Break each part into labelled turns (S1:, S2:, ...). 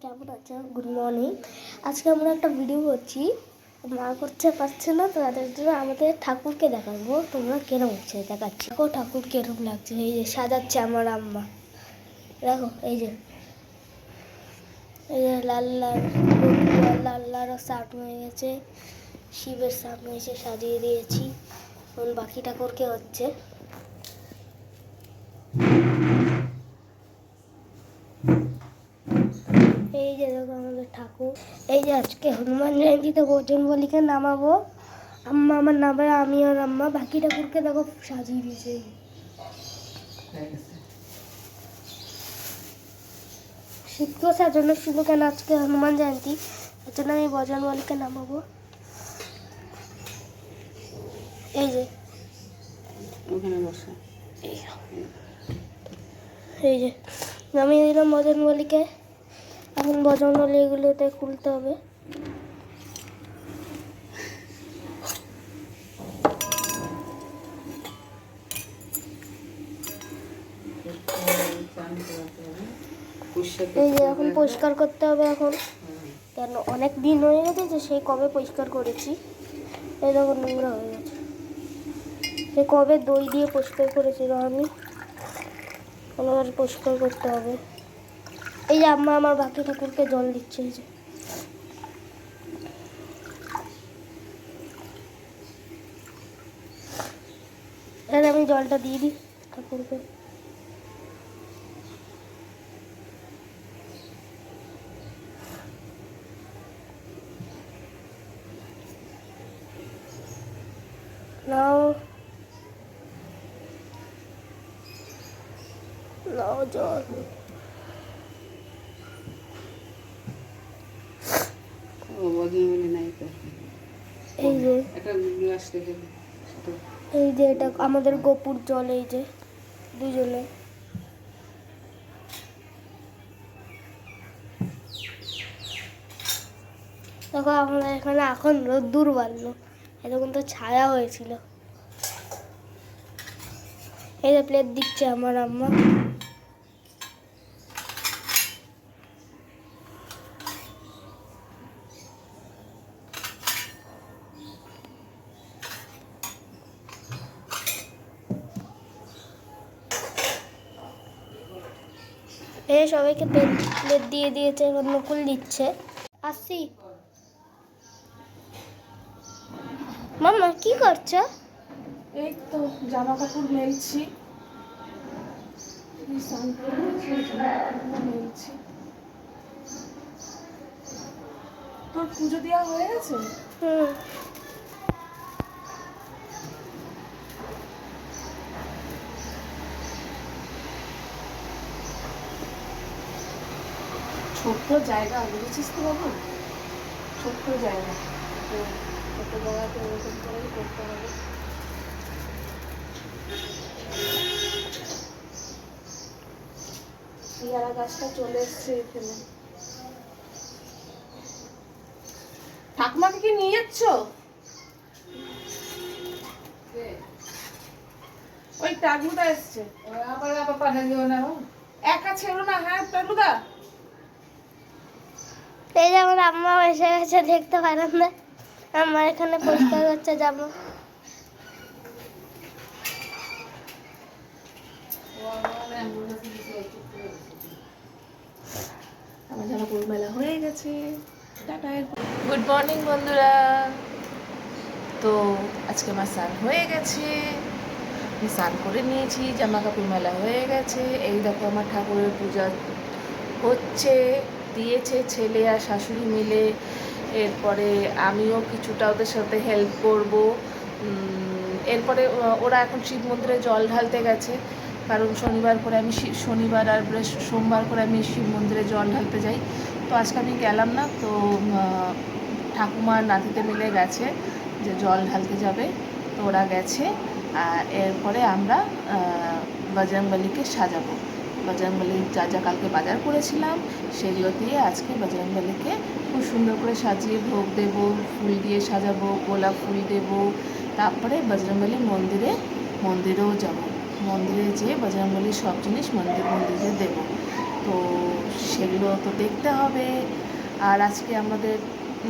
S1: কেমন আছো? Good morning. আজকে আমরা একটা ভিডিও করছি, মা করতে পারছে না, তো তাদের জন্য আমাদের ঠাকুরকে দেখাবো। তোমরা কেরম হচ্ছে দেখাচ্ছি। দেখো ঠাকুর কেরম লাগছে, এই যে সাজাচ্ছে আমার আম্মা। দেখো এই যে লাল লাল লাল লাল শার্ট হয়ে গেছে, শিবের সামনে এসে সাজিয়ে দিয়েছি। এখন বাকি ঠাকুরকে হচ্ছে। এই যে দেখো আমাদের ঠাকুর। এই যে আজকে হনুমান জয়ন্তীতে বজরংবলীকে নামাবো। আম্মা আমার নামে, আমি আর আম্মা। বাকি ঠাকুরকে দেখো সাজিয়ে দিয়েছে। শিবকে সাজানো ছিল, কেন আজকে হনুমান জয়ন্তী, এর জন্য আমি বজরংবলীকে নামাবো। এই যে
S2: ওখানে বসে
S1: এই যে নামিয়ে দিলাম বজরংবলীকে। এখন বজরংবলী এগুলোতে খুলতে হবে। এই যে এখন পরিষ্কার করতে হবে এখন, কেন অনেক দিন হয়ে গেছে যে সেই কবে পরিষ্কার করেছি। এই দেখো নোংরা হয়ে গেছে, সে কবে দই দিয়ে পরিষ্কার করেছিল আমি, আবার পরিষ্কার করতে হবে। এই যে আম্মা আমার বাকি ঠাকুরকে জল দিচ্ছে। এই যে এবার আমি জলটা দিয়ে দিই ঠাকুরকে। নাও নাও জল। এই যে এই যে এটা আমাদের গোপুর জল, এই যে দুজনে। দেখো আমাদের এখানে এখন রোদ্দুর বাড়লো, এতক্ষণ তো ছায়া হয়েছিল। এই যে প্লেট দিচ্ছে আমার আম্মা। এই সবাইকে প্লেট দিয়ে দিয়েছে, এবার নকুল দিচ্ছে। আসি মাম্মা, কি করছো?
S2: এই তো জামা কাপড় মেলছি। তোর পুজো দেওয়া হয়ে গেছে? ছোট্ট জায়গা বুঝেছিস তো বাবু, ছোট্ট জায়গা, ছোট্ট জায়গাতে ওরকম করেই করতে হবে। পেয়ারা গাছটা চলে এসছে এখানে। ঠাকুমাকে কি নিয়ে যাচ্ছ? ওই টাগুদা এসছে, একা ছেড়ো না। হ্যাঁ টাগুদা,
S1: এই যে আমার আম্মা এসে গেছে, দেখতে পারেন না, আমার এখানে পরিষ্কার হচ্ছে জামা।
S2: আমার জামা কাপড় মেলা হয়ে গেছে। টাটা। গুড মর্নিং বন্ধুরা। তো আজকে আমার স্নান হয়ে গেছে, আমি স্নান করে নিয়েছি, জামা কাপড় মেলা হয়ে গেছে। এই দেখো আমার ঠাকুরের পূজা হচ্ছে, দিয়েছে ছেলে আর শাশুড়ি মিলে। এরপরে আমিও কিছুটা ওদের সাথে হেল্প করব। এরপরে ওরা এখন শিব মন্দিরে জল ঢালতে গেছে, কারণ শনিবার করে আমি শনিবার আর সোমবার করে আমি শিব মন্দিরে জল ঢালতে যাই। তো আজকে আমি গেলাম না, তো ঠাকুমার নাতিতে মিলে গেছে যে জল ঢালতে যাবে, তো ওরা গেছে। আর এরপরে আমরা বজরংবলীকে সাজাবো। বজরংবলীর যা যা কালকে বাজার করেছিলাম সেগুলো দিয়ে আজকে বজরংবলীকে খুব সুন্দর করে সাজিয়ে ভোগ দেব, ফুল দিয়ে সাজাবো, গোলাপ ফুল দেব। তারপরে বজরংবলী মন্দিরেও যাব, মন্দিরে যেয়ে বজরংবলীর সব জিনিস মন্দিরে দেবো। তো সেগুলো তো দেখতে হবে। আর আজকে আমাদের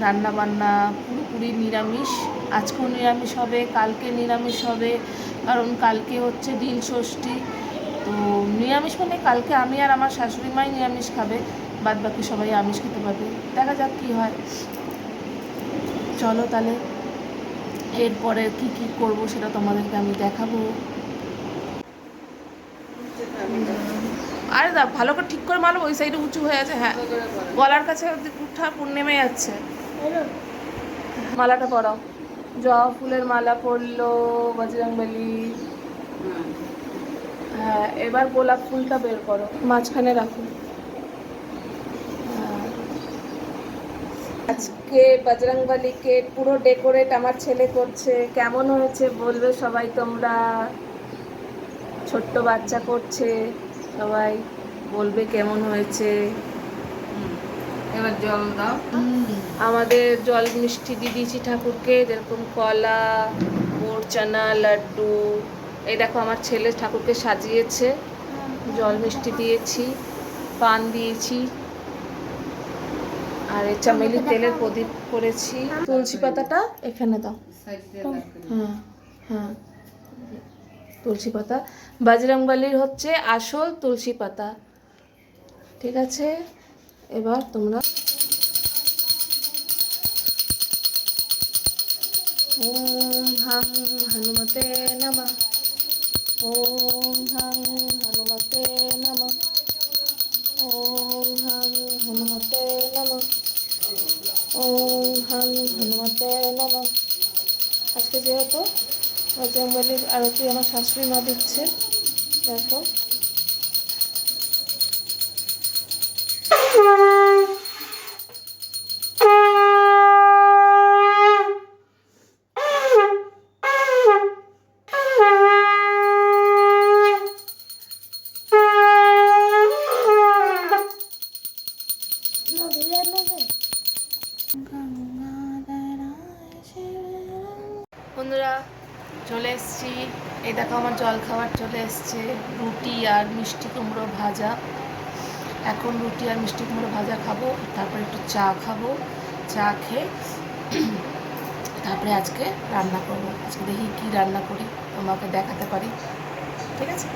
S2: রান্না বান্না পুরোপুরি নিরামিষ। আজকেও নিরামিষ হবে, কালকে নিরামিষ হবে, কারণ কালকে হচ্ছে নীল ষষ্ঠী। তো নিরামিষ মানে কালকে আমি আর আমার শাশুড়ি মাই নিরামিষ খাবে, বাদ বাকি সবাই আমিষ খেতে পারবে। দেখা যাক কী হয়। চলো তাহলে এরপরে কি কি করব সেটা তোমাদেরকে আমি দেখাবো। আরে দা ভালো করে ঠিক করে মারো, ওই সাইডে উঁচু হয়ে আছে। হ্যাঁ, গলার কাছে উঠা নেমে যাচ্ছে। মালাটা পরাও। জবা ফুলের মালা পরলো বজরংবলী। হ্যাঁ, এবার গোলাপ ফুলটা বের করো, মাঝখানে রাখো। হ্যাঁ। আজকে বজরংবলীকে পুরো ডেকোরেট আমার ছেলে করছে। কেমন হয়েছে বলবে সবাই তোমরা। ছোট্ট বাচ্চা করছে, সবাই বলবে কেমন হয়েছে।
S3: এবার জল দাও।
S2: আমাদের জল মিষ্টি দিয়ে দিয়েছি ঠাকুরকে, যেরকম কলা, গুড়, চানা, লাড্ডু। এই দেখো আমার ছেলে ঠাকুরকে সাজিয়েছে। জল মিষ্টি দিয়েছি, পান দিয়েছি, আর এই চামেলি তেলের প্রদীপ করেছি। তুলসী পাতাটা এখানে দাও। হ্যাঁ হ্যাঁ, তুলসী পাতা বজরংবলীর হচ্ছে আসল তুলসী পাতা। ঠিক আছে, এবার তোমরা ওম হাং হনুমতে নমঃ, ওম হাং হনুমতে নমঃ, ওম হাং হনুমতে নমঃ, ওম হাং হনুমতে নমঃ। আজকে যেহেতু বজরংবলীর আরতি আমার শাশুড়ি মা দিচ্ছে, দেখো। বন্ধুরা চলে এসছি, এই দেখো আমার জল খাবার চলে এসছে। রুটি আর মিষ্টি কুমড়ো ভাজা। এখন রুটি আর মিষ্টি কুমড়ো ভাজা খাবো, তারপর একটু চা খাবো। চা খেয়ে তারপরে আজকে রান্না করবো। আজকে দেখি কি রান্না করি, তোমাকে দেখাতে পারি। ঠিক আছে।